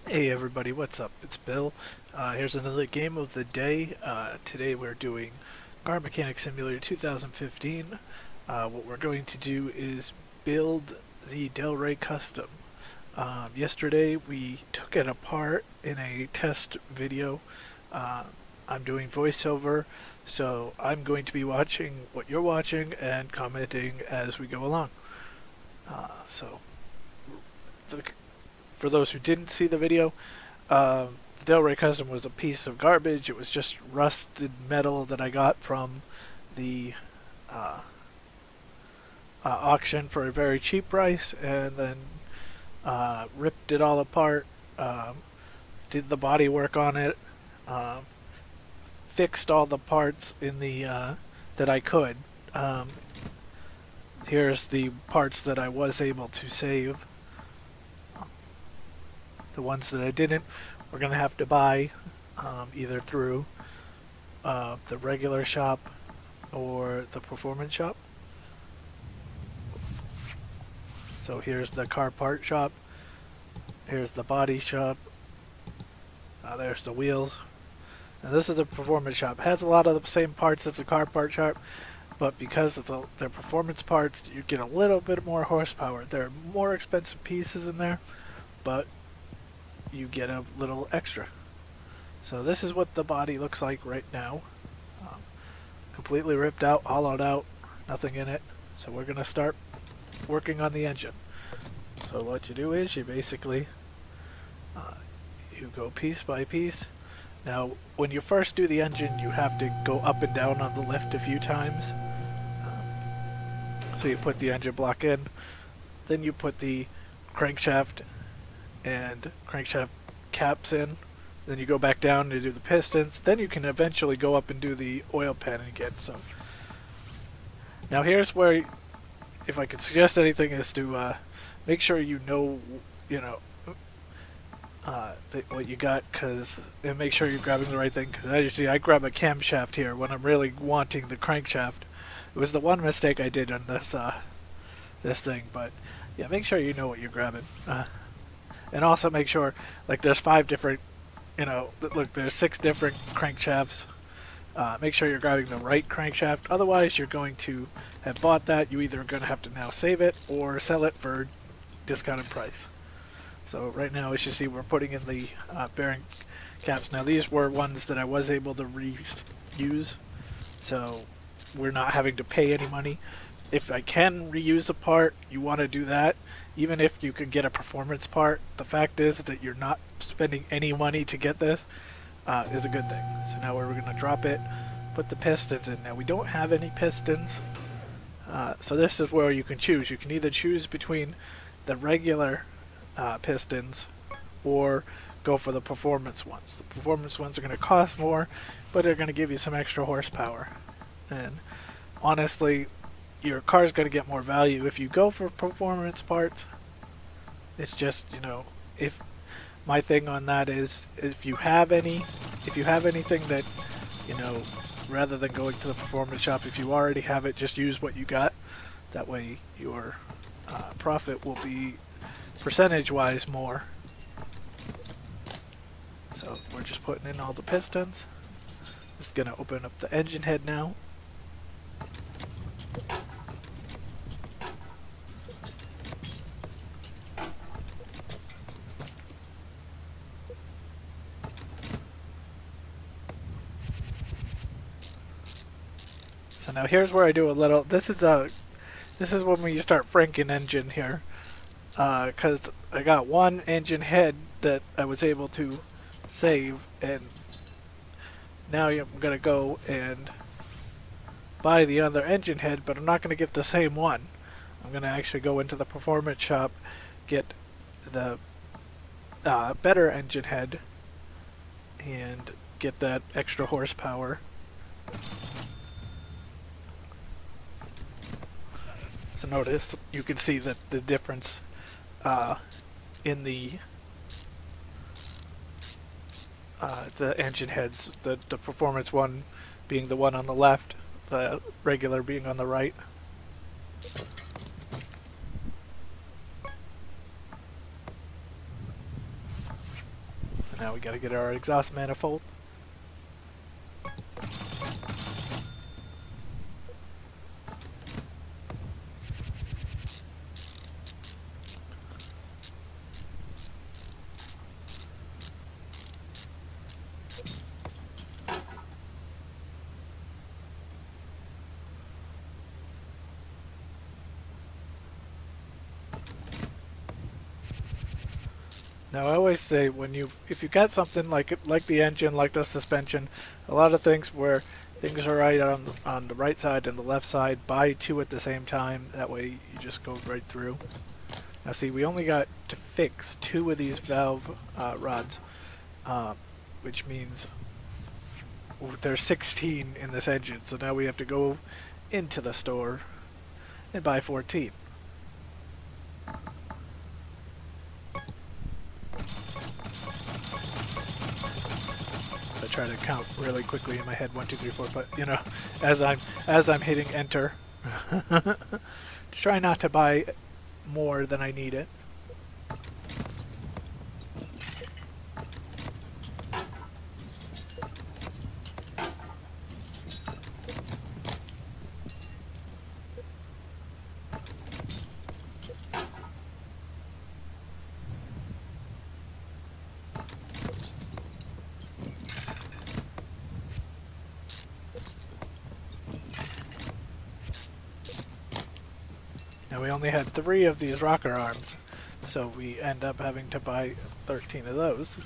Hey everybody, what's up? It's Bill. Here's another game of the day. Today we're doing Car Mechanic Simulator 2015. What we're going to do is build the Delray Custom. Yesterday we took it apart in a test video. Uh, I'm doing voiceover, so I'm going to be watching what you're watching and commenting as we go along. So, the, for those who didn't see the video, the Delray Custom was a piece of garbage. It was just rusted metal that I got from the uh, auction for a very cheap price, and then ripped it all apart, did the body work on it, um, fixed all the parts in the that I could. Um, Here's the parts that I was able to save. The ones that I didn't, we're going to have to buy either through the regular shop or the performance shop. So here's the car part shop. Here's the body shop. There's the wheels. And this is the performance shop. It has a lot of the same parts as the car part shop, but because it's they're performance parts, you get a little bit more horsepower. There are more expensive pieces in there, but you get a little extra. So this is what the body looks like right now. Um, Completely ripped out, hollowed out, nothing in it. So we're going to start working on the engine. So what you do is you basically you go piece by piece. Now when you first do the engine, you have to go up and down on the lift a few times. So you put the engine block in, then you put the crankshaft and crankshaft caps in, then you go back down to do the pistons, then you can eventually go up and do the oil pan again. So now here's where, if I could suggest anything, is to make sure you know what you got, and make sure you're grabbing the right thing. Because as you see, I grab a camshaft here when I'm really wanting the crankshaft. It was the one mistake I did on this thing, but yeah, make sure you know what you're grabbing. And also make sure, like, there's 5 different, look, there's 6 different crankshafts. Make sure you're grabbing the right crankshaft. Otherwise, you're going to have bought that. You either are going to have to now save it or sell it for discounted price. So right now, as you see, we're putting in the bearing caps. Now these were ones that I was able to reuse, so we're not having to pay any money. If I can reuse a part, you want to do that. Even if you can get a performance part, the fact is that you're not spending any money to get this is a good thing. So now we're going to drop it, put the pistons in. Now we don't have any pistons, so this is where you can choose. You can either choose between the regular pistons or go for the performance ones. The performance ones are going to cost more, but they're going to give you some extra horsepower. And honestly, your car's going to get more value if you go for performance parts. It's just, if my thing on that is if you have anything that, rather than going to the performance shop, if you already have it, just use what you got. That way your profit will be percentage-wise more. So we're just putting in all the pistons. This is going to open up the engine head now. So now here's where I do a little. This is when we start franking engine here. Because I got one engine head that I was able to save, and now I'm going to go and buy the other engine head, but I'm not going to get the same one. I'm going to actually go into the performance shop, get the better engine head, and get that extra horsepower. So notice, you can see that the difference in the engine heads, the performance one being the one on the left, the regular being on the right. So now we gotta get our exhaust manifold. Now I always say if you got something like the engine, like the suspension, a lot of things where things are right on the right side and the left side, buy two at the same time. That way you just go right through. Now see, we only got to fix 2 of these valve rods, which means there's 16 in this engine. So now we have to go into the store and buy 14. I try to count really quickly in my head, 1, 2, 3, 4, but you know, as I'm hitting enter, to try not to buy more than I need it. Now we only had 3 of these rocker arms, so we end up having to buy 13 of those.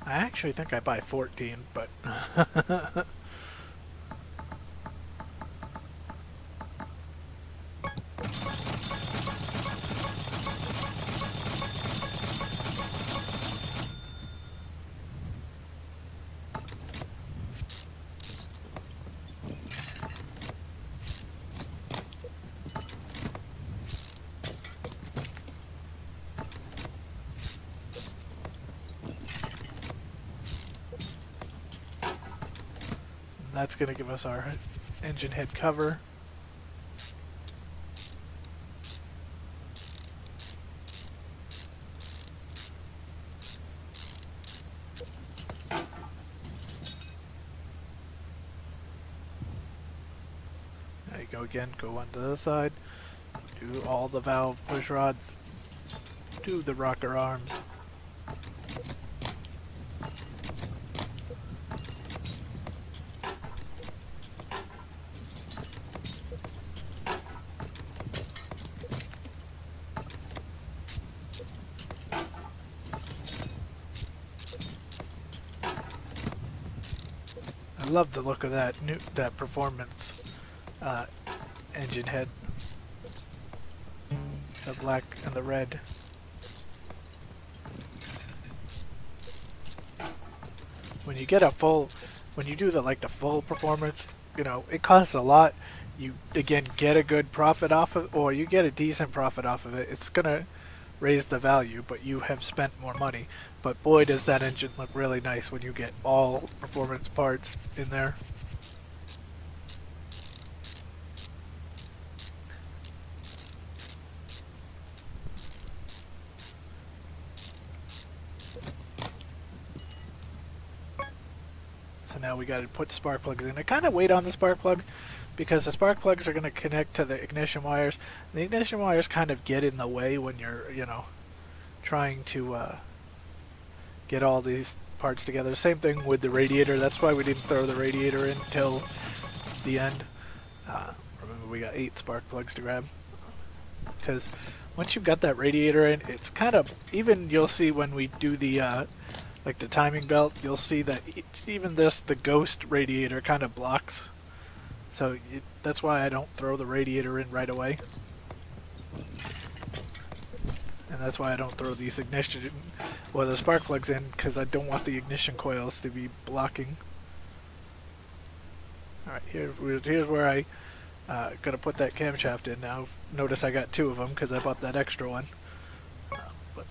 I actually think I buy 14, but that's going to give us our engine head cover. There you go again, go on to the other side, do all the valve push rods, do the rocker arms. I love the look of that performance engine head, the black and the red. When you get when you do the full performance, you know, it costs a lot. You again get a good profit off of, or you get a decent profit off of it. It's gonna raise the value, but you have spent more money. But boy, does that engine look really nice when you get all performance parts in there. So now we got to put spark plugs in. I kind of wait on the spark plug because the spark plugs are going to connect to the ignition wires. The ignition wires kind of get in the way when you're, you know, trying to get all these parts together. Same thing with the radiator. That's why we didn't throw the radiator in till the end. Remember, we got 8 spark plugs to grab. Because once you've got that radiator in, it's kind of, even you'll see when we do the like the timing belt, you'll see that even the ghost radiator kind of blocks. So that's why I don't throw the radiator in right away. And that's why I don't throw these the spark plugs in, because I don't want the ignition coils to be blocking. Alright, here's where I gonna put that camshaft in now. Notice I got 2 of them because I bought that extra one. But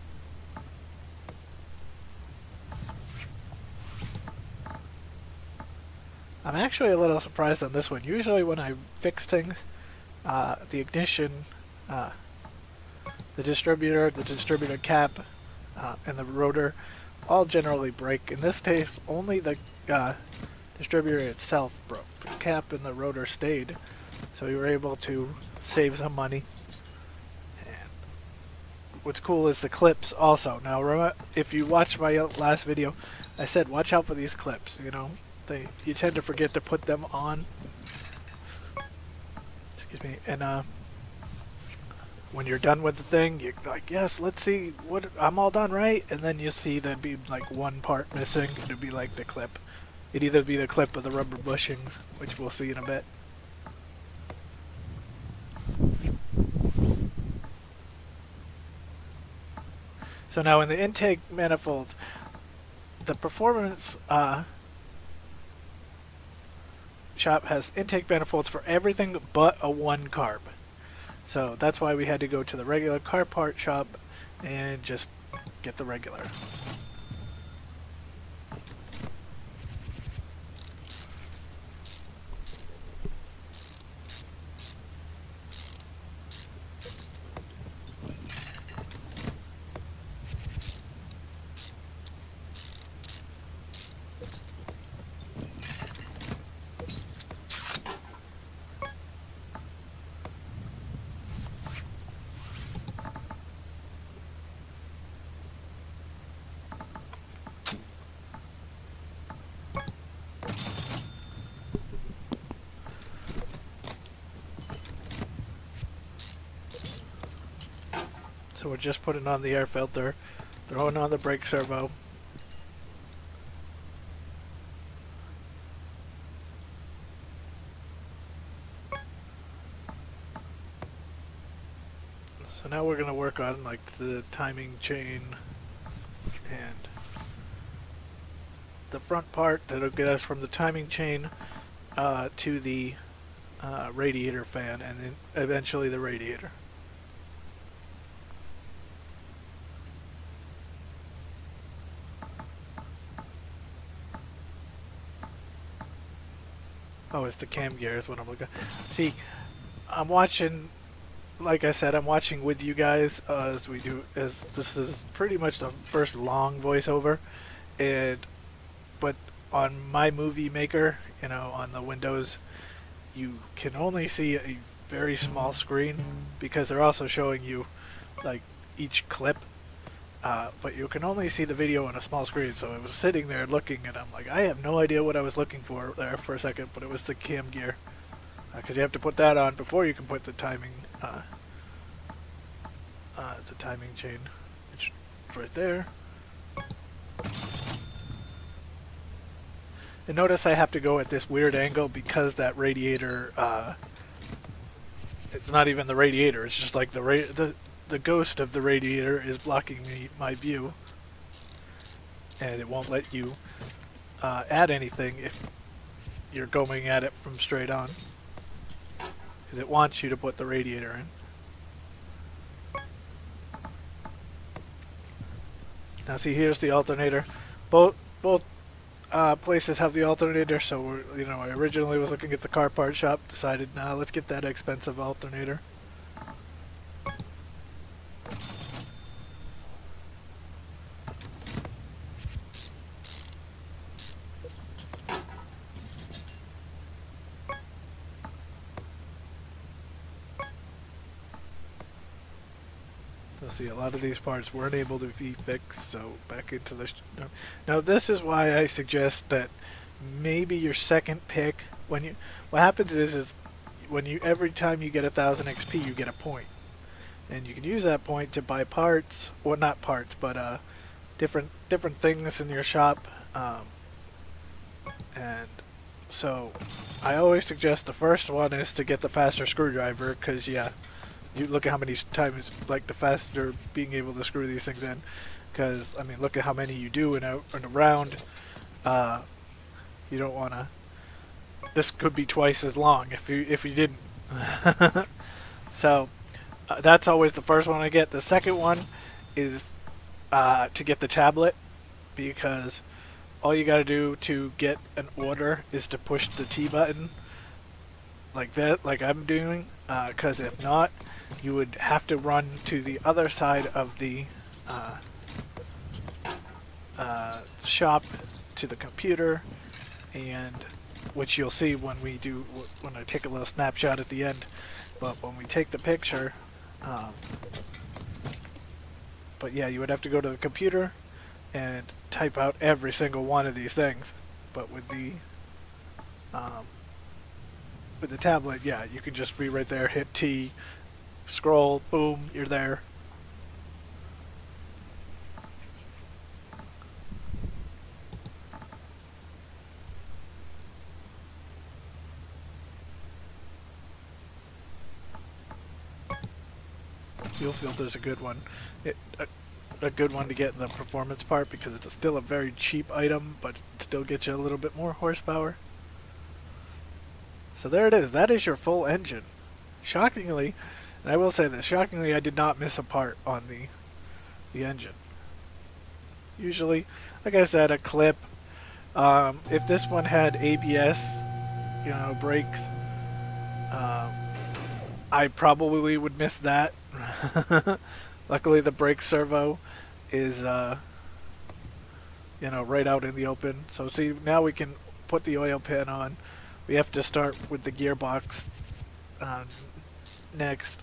I'm actually a little surprised on this one. Usually when I fix things, the ignition, the distributor cap, and the rotor all generally break. In this case, only the distributor itself broke. The cap and the rotor stayed, so we were able to save some money. And what's cool is the clips also. Now, remember, if you watched my last video, I said watch out for these clips. You know, you tend to forget to put them on. Excuse me. And when you're done with the thing, you're like, yes, let's see what I'm all done, right? And then you see there'd be like one part missing. It'd be like the clip. It'd either be the clip or the rubber bushings, which we'll see in a bit. So now in the intake manifolds, the performance shop has intake manifolds for everything but a 1 carb. So that's why we had to go to the regular car part shop and just get the regular. So we're just putting on the air filter, throwing on the brake servo. So now we're going to work on like the timing chain and the front part that'll get us from the timing chain to the radiator fan, and then eventually the radiator. Oh, it's the cam gear is what I'm looking at. See, I'm watching, like I said, I'm watching with you guys as we do, as this is pretty much the first long voiceover, but on my movie maker, you know, on the Windows, you can only see a very small screen because they're also showing you like each clip. But you can only see the video on a small screen, so I was sitting there looking, and I'm like, I have no idea what I was looking for there for a second, but it was the cam gear. Because you have to put that on before you can put the timing chain, which is right there. And notice I have to go at this weird angle because that radiator, it's not even the radiator, it's just like the ghost of the radiator is blocking my view, and it won't let you add anything if you're going at it from straight on, because it wants you to put the radiator in. Now see, here's the alternator. Both places have the alternator, so I originally was looking at the car part shop, decided, nah, let's get that expensive alternator. See, a lot of these parts weren't able to be fixed, so back into the... Now this is why I suggest that maybe your second pick, what happens is when every time you get 1000 XP, you get a point. And you can use that point to buy parts, or not parts, but different things in your shop. And so I always suggest the first one is to get the faster screwdriver, because yeah, you look at how many times, like, the faster being able to screw these things in. Because, I mean, look at how many you do in a round. You don't want to... This could be twice as long if you didn't. So, that's always the first one I get. The second one is to get the tablet. Because all you got to do to get an order is to push the T button. Like that, like I'm doing. Because if not, you would have to run to the other side of the shop to the computer, and which you'll see when we do when I take a little snapshot at the end. But when we take the picture, but yeah, you would have to go to the computer and type out every single one of these things. But with the tablet, yeah, you can just be right there, hit T, scroll, boom, you're there. Fuel filter's a good one. A good one to get in the performance part because it's still a very cheap item, but it still gets you a little bit more horsepower. So there it is. That is your full engine. Shockingly, and I will say this, shockingly I did not miss a part on the engine. Usually, like I said, a clip. If this one had ABS, brakes, I probably would miss that. Luckily, the brake servo is, right out in the open. So see, now we can put the oil pan on. We have to start with the gearbox next.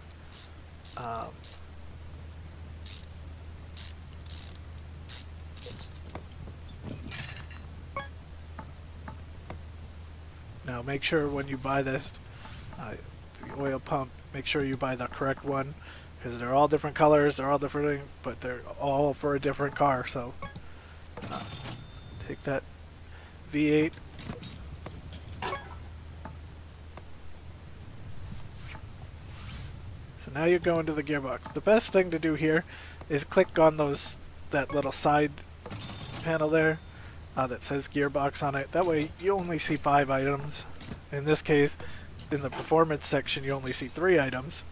Now make sure when you buy this, the oil pump, make sure you buy the correct one, because they're all different colors, they're all different, but they're all for a different car. So take that V8. So now you go into the gearbox. The best thing to do here is click on that little side panel there that says gearbox on it. That way you only see 5 items. In this case, in the performance section, you only see 3 items.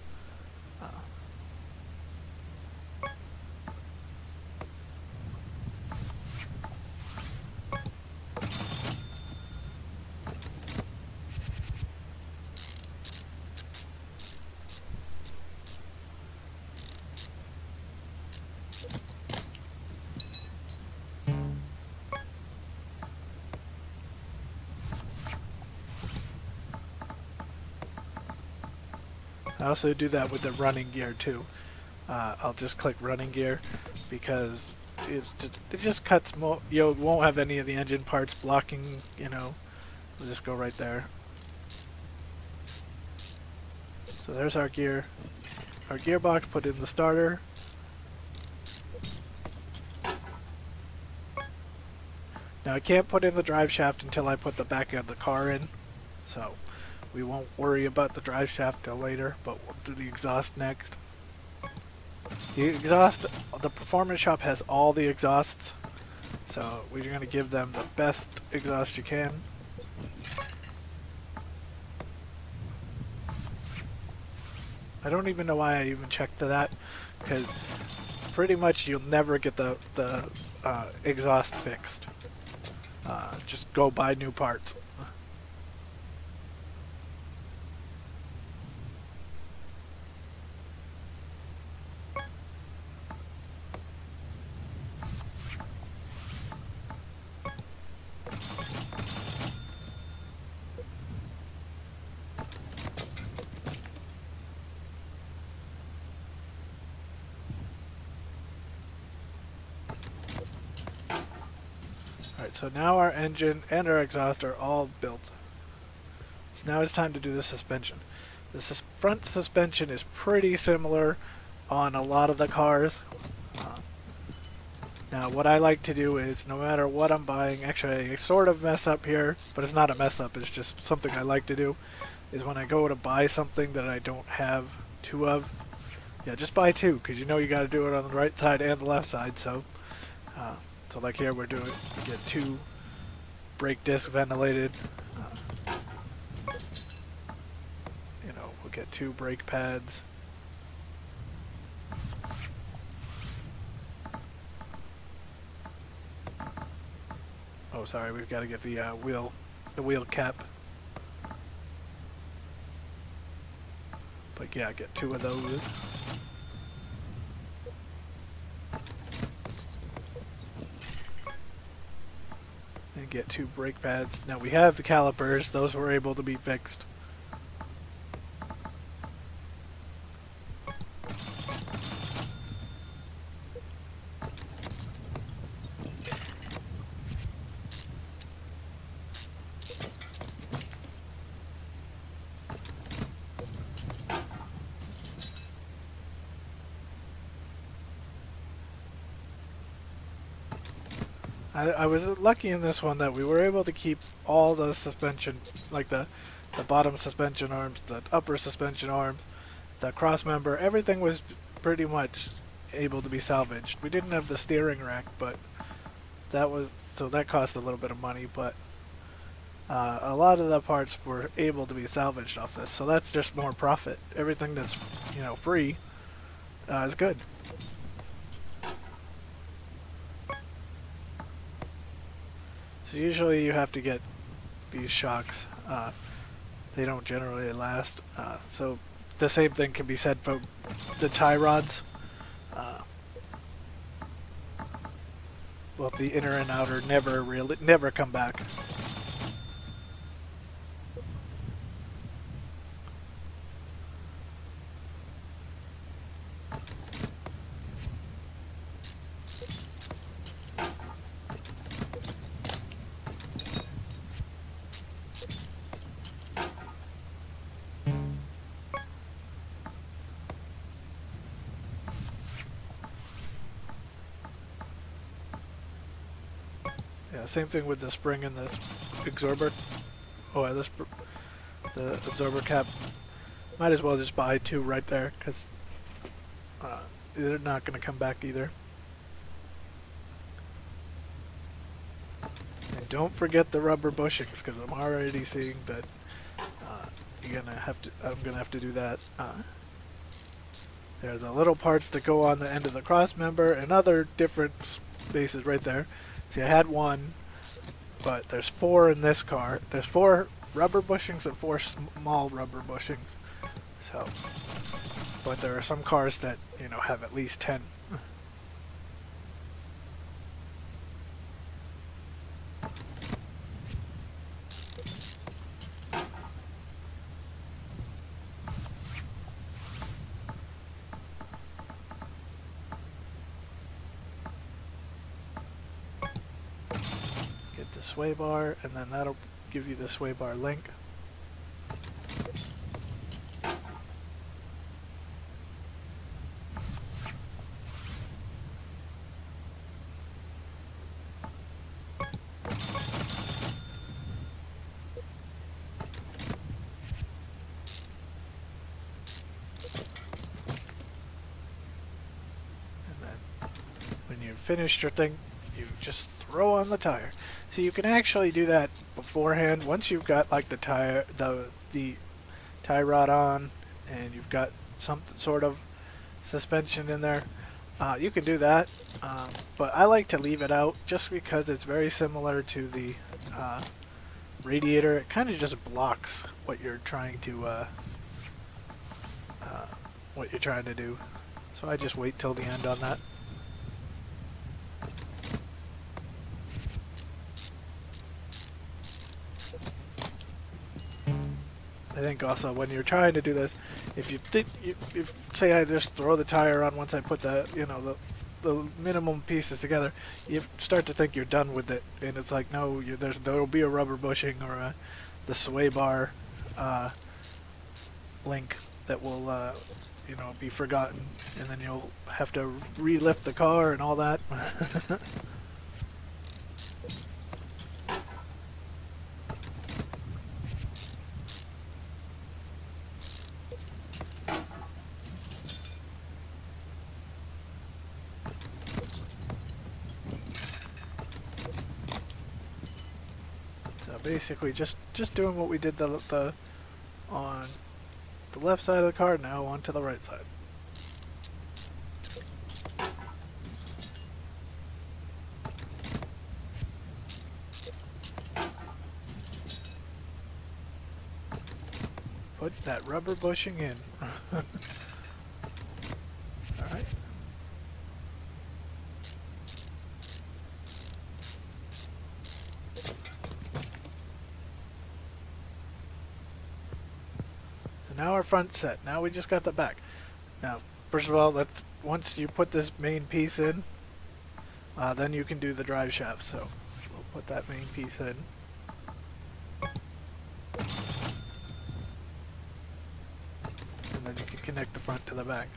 I also do that with the running gear too. I'll just click running gear because it just cuts you won't have any of the engine parts blocking, we'll just go right there. So there's our gearbox put in the starter. Now I can't put in the drive shaft until I put the back of the car in, so we won't worry about the drive shaft till later, but we'll do the exhaust next. The exhaust, the performance shop has all the exhausts, so we're going to give them the best exhaust you can. I don't even know why I even checked to that, because pretty much you'll never get the exhaust fixed. Just go buy new parts. Alright, so now our engine and our exhaust are all built. So now it's time to do the suspension. The front suspension is pretty similar on a lot of the cars. Now what I like to do is, no matter what I'm buying, actually I sort of mess up here, but it's not a mess up, it's just something I like to do, is when I go to buy something that I don't have 2 of, yeah, just buy 2, because you got to do it on the right side and the left side. So so like here we get 2 brake disc ventilated, we'll get 2 brake pads. Oh, sorry, we've got to get the wheel cap. But yeah, get 2 of those. and get 2 brake pads. Now we have the calipers; those were able to be fixed. I was lucky in this one that we were able to keep all the suspension, like the bottom suspension arms, the upper suspension arms, the cross member, everything was pretty much able to be salvaged. We didn't have the steering rack, but that cost a little bit of money, but a lot of the parts were able to be salvaged off this, so that's just more profit. Everything that's, free is good. So usually you have to get these shocks. They don't generally last. So the same thing can be said for the tie rods. Well, the inner and outer never come back. Yeah, same thing with the spring and this absorber. Oh, the absorber cap. Might as well just buy 2 right there, because they're not going to come back either. And don't forget the rubber bushings, because I'm already seeing that I'm gonna have to do that. There are the little parts that go on the end of the cross member and other different spaces right there. See, I had 1, but there's 4 in this car. There's 4 rubber bushings and 4 small rubber bushings. So, but there are some cars that, have at least 10. Get the sway bar, and then that'll give you the sway bar link. When you've finished your thing, you just throw on the tire. So you can actually do that beforehand. Once you've got like the tie rod on, and you've got some sort of suspension in there, you can do that. But I like to leave it out just because it's very similar to the radiator. It kind of just blocks what you're trying to do. So I just wait till the end on that. I think also when you're trying to do this, if you say I just throw the tire on once I put the minimum pieces together, you start to think you're done with it, and it's like, no, there'll be a rubber bushing or the sway bar link that will be forgotten, and then you'll have to re-lift the car and all that. Basically just doing what we did on the left side of the car, now onto the right side. Put that rubber bushing in. Alright. now our front's set. Now we just got the back. Now, first of all, once you put this main piece in, then you can do the drive shaft. So we'll put that main piece in. And then you can connect the front to the back.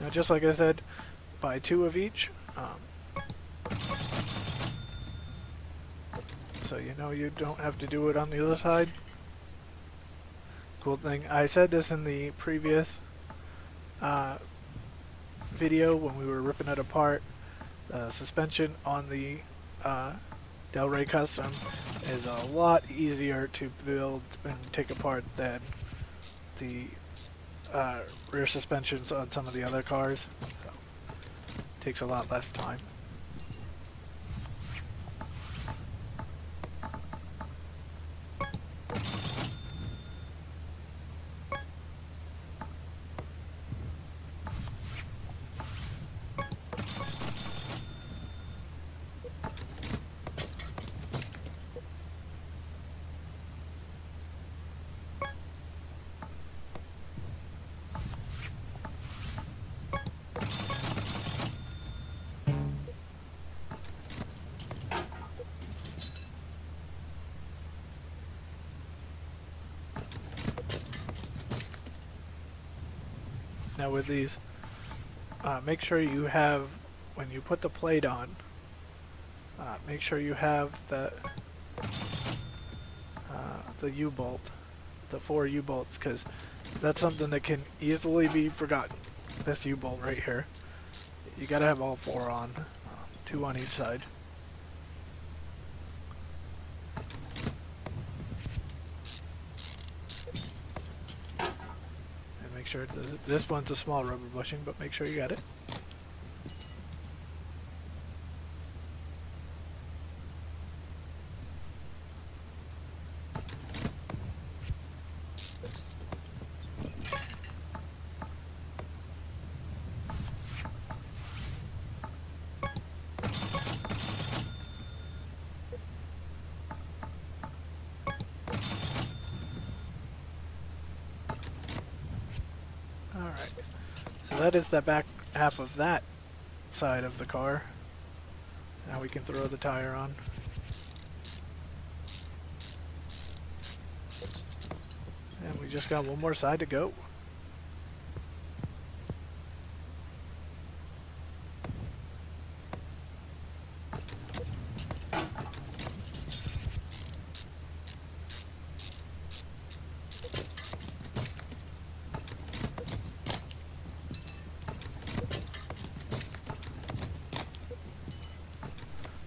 Now, just like I said, buy 2 of each. So you know you don't have to do it on the other side. Cool thing, I said this in the previous video when we were ripping it apart. The suspension on the Delray Custom is a lot easier to build and take apart than the rear suspensions on some of the other cars. So, takes a lot less time. Now with these, make sure you have, when you put the plate on, make sure you have the U-bolt, the 4 U-bolts, because that's something that can easily be forgotten. This U-bolt right here. You gotta have all 4 on, 2 on each side. Make sure this one's a small rubber bushing, but make sure you got it. Alright, so that is the back half of that side of the car. Now we can throw the tire on. And we just got one more side to go.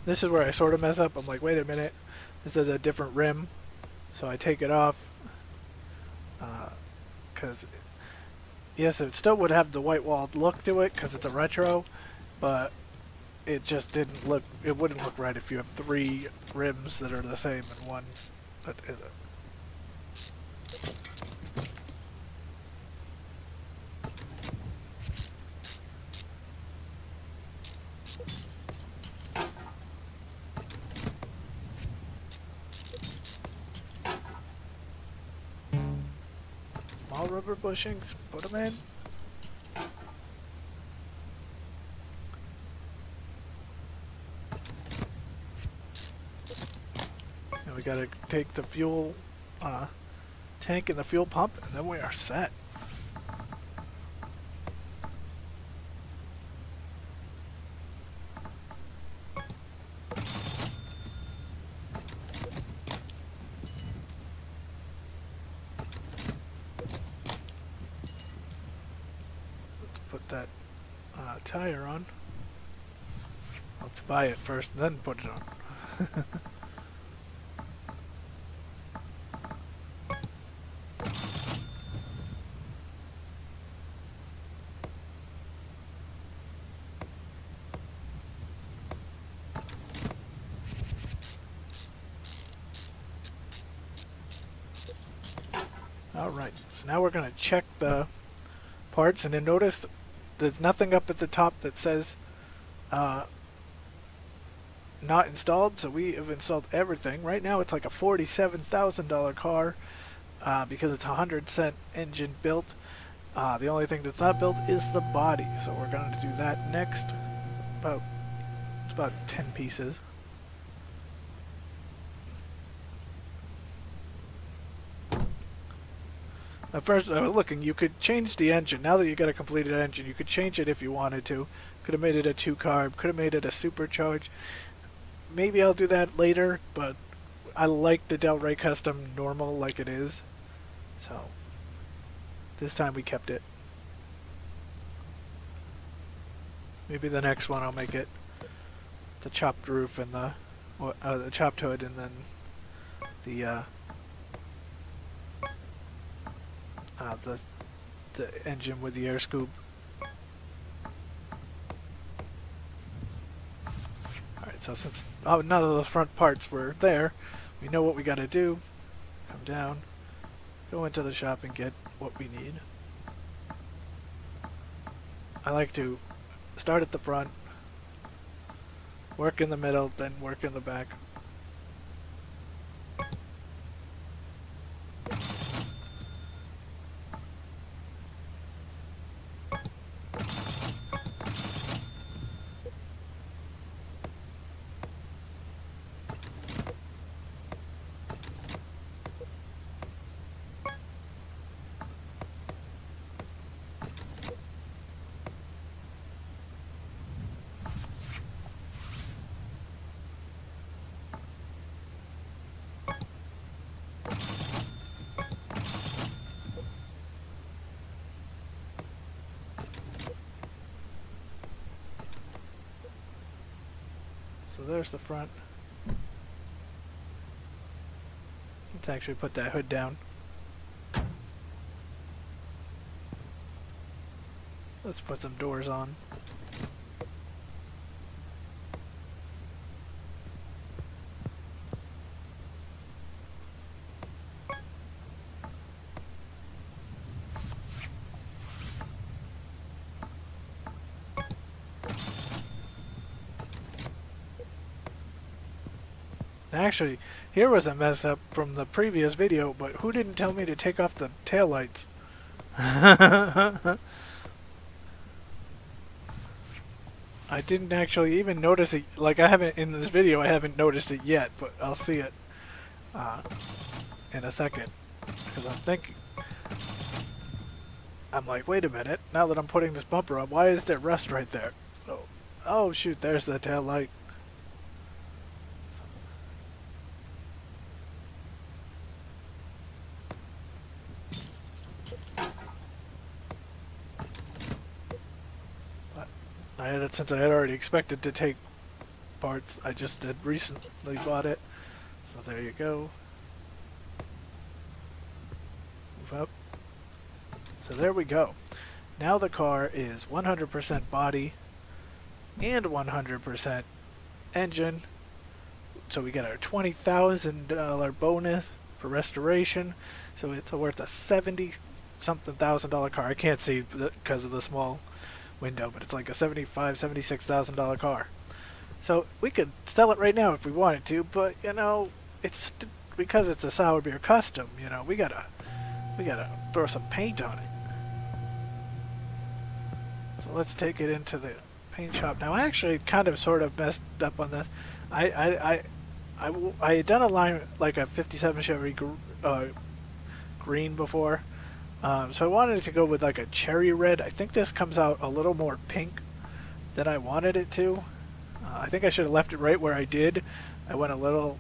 This is where I sort of mess up. I'm like, wait a minute, this is a different rim. So I take it off. Because, yes, it still would have the white walled look to it because it's a retro. But it just didn't look, it wouldn't look right if you have 3 rims that are the same and one that isn't. Small rubber bushings, put them in. And we gotta take the fuel tank and the fuel pump, and then we are set. Put that tire on. Let's buy it first, then put it on. Alright, so now we're going to check the parts, and then notice there's nothing up at the top that says not installed, so we have installed everything. Right now it's like a $47,000 car because it's a 100% engine built. The only thing that's not built is the body, so we're going to do that next. It's about 10 pieces. At first I was looking, you could change the engine. Now that you got a completed engine, you could change it if you wanted to. Could have made it a 2-carb, could have made it a supercharged. Maybe I'll do that later, but I like the Delray Custom normal like it is. So, this time we kept it. Maybe the next one I'll make it the chopped roof and the chopped hood, and then the engine with the air scoop. Alright, so since none of the front parts were there, we know what we gotta do. Come down, go into the shop and get what we need. I like to start at the front, work in the middle, then work in the back. So there's the front. Let's actually put that hood down. Let's put some doors on. Actually, here was a mess up from the previous video, but who didn't tell me to take off the taillights? I didn't actually even notice it. Like, I haven't, in this video, I haven't noticed it yet, but I'll see it in a second. Because I'm like, wait a minute, now that I'm putting this bumper on, why is there rust right there? So, oh shoot, there's the tail light. Since I had already expected to take parts, I just had recently bought it. So there you go. Move up. So there we go. Now the car is 100% body and 100% engine. So we get our $20,000 bonus for restoration. So it's worth a $70-something thousand car. I can't see because of the small window, but it's like a $76,000 car. So we could sell it right now if we wanted to, but you know, it's because it's a sour beer custom. You know, we gotta throw some paint on it. So let's take it into the paint shop now. I actually kind of sort of messed up on this. I had done a line like a '57 Chevy green before. So I wanted it to go with like a cherry red. I think this comes out a little more pink than I wanted it to. I think I should have left it right where I did. I went a little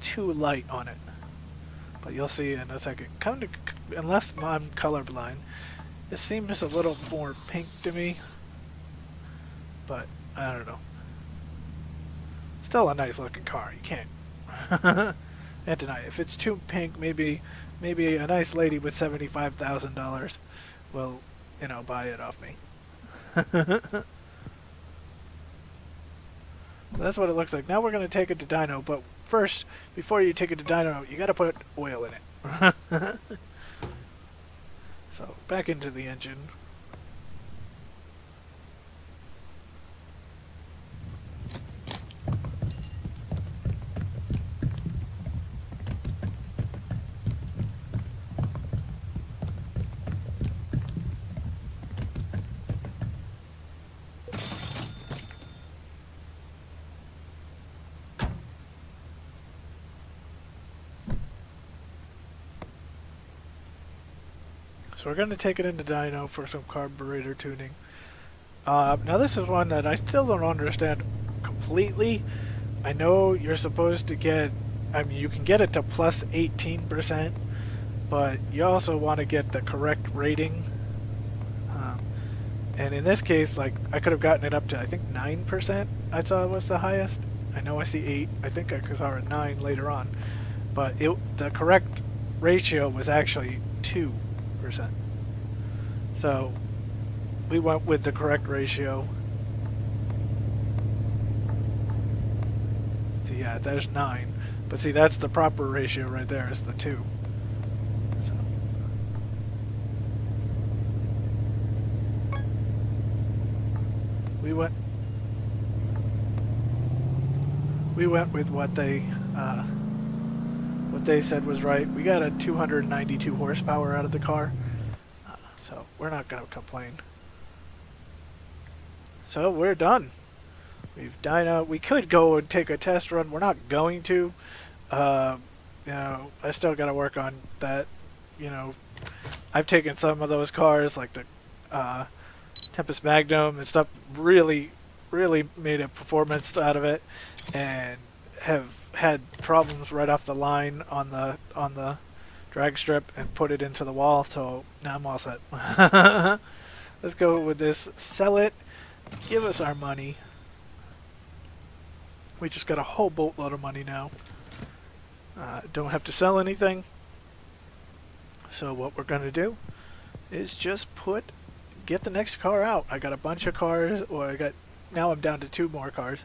too light on it. But you'll see in a second. Unless I'm colorblind, it seems a little more pink to me. But I don't know. Still a nice looking car. You can't deny it. If it's too pink, maybe a nice lady with $75,000 will, you know, buy it off me. That's what it looks like. Now we're going to take it to dyno, but first, before you take it to dyno, you got to put oil in it. back into the engine. So we're going to take it into dyno for some carburetor tuning. Now this is one that I still don't understand completely. I know you're supposed to get, I mean, you can get it to plus 18%, but you also want to get the correct rating. And in this case, like, I could have gotten it up to, I think, 9%, I saw was the highest. I know I see 8. I think I saw a 9 later on. But the correct ratio was actually 2%. So we went with the correct ratio. See, yeah, there's 9. But see, that's the proper ratio right there, is the 2. So. We went with what they said was right. We got a 292 horsepower out of the car, so we're not going to complain. So we're done. We've dyno. We could go and take a test run. We're not going to. You know, I still got to work on that. You know, I've taken some of those cars, like the Tempest Magnum and stuff, really made a performance out of it, and have had problems right off the line on the drag strip and put it into the wall. So now I'm all set. Let's go with this. Sell it. Give us our money. We just got a whole boatload of money now. Don't have to sell anything. So what we're gonna do is just get the next car out. I got a bunch of cars, or now I'm down to 2 more cars,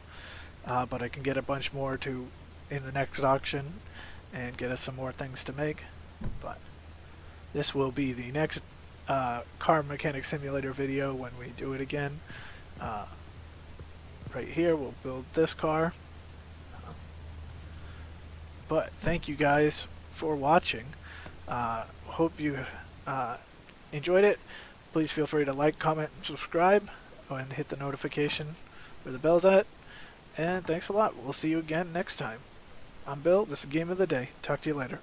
but I can get a bunch more in the next auction and get us some more things to make. But this will be the next car mechanic simulator video when we do it again. Right here we'll build this car. But thank you guys for watching. Hope you enjoyed it. Please feel free to like, comment, and subscribe, and hit the notification where the bell's at. And thanks a lot. We'll see you again next time. I'm Bill. This is Game of the Day. Talk to you later.